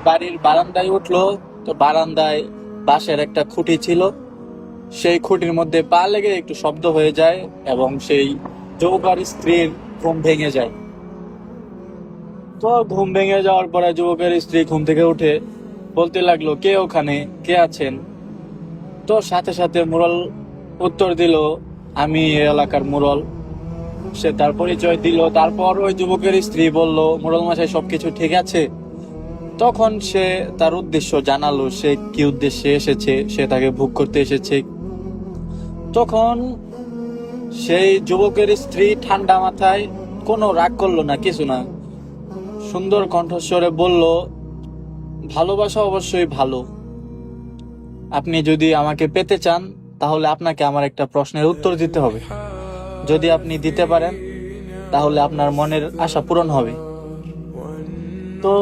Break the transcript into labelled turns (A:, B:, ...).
A: বাড়ির বারান্দায় উঠলো। তো বারান্দায় বাঁশের একটা খুঁটি ছিল, সেই খুঁটির মধ্যে পা লেগে একটু শব্দ হয়ে যায় এবং সেই যুবকের স্ত্রীর ঘুম ভেঙে যায়। তো ঘুম ভেঙে যাওয়ার পরে যুবকের স্ত্রী ঘুম থেকে উঠে বলতে লাগলো, কে ওখানে, কে আছেন? তো সাথে সাথে মুরল উত্তর দিল, আমি এই এলাকার মুরল। সে তার পরিচয় দিল। তারপর ওই যুবকের স্ত্রী বলল, মুরল মশাই সবকিছু ঠিক আছে? তখন সে তার উদ্দেশ্য জানালো, সে কি উদ্দেশ্যে এসেছে, সে তাকে ভোগ করতে এসেছে। তখন সেই যুবকের স্ত্রী ঠান্ডা মাথায়, কোনো রাগ করলো না, কিছু না, সুন্দর কণ্ঠস্বরে বলল, ভালোবাসা অবশ্যই ভালো। আপনি যদি আমাকে পেতে চান তাহলে আপনাকে আমার একটা প্রশ্নের উত্তর দিতে হবে। যদি আপনি দিতে পারেন তাহলে আপনার মনের আশা পূরণ হবে। তো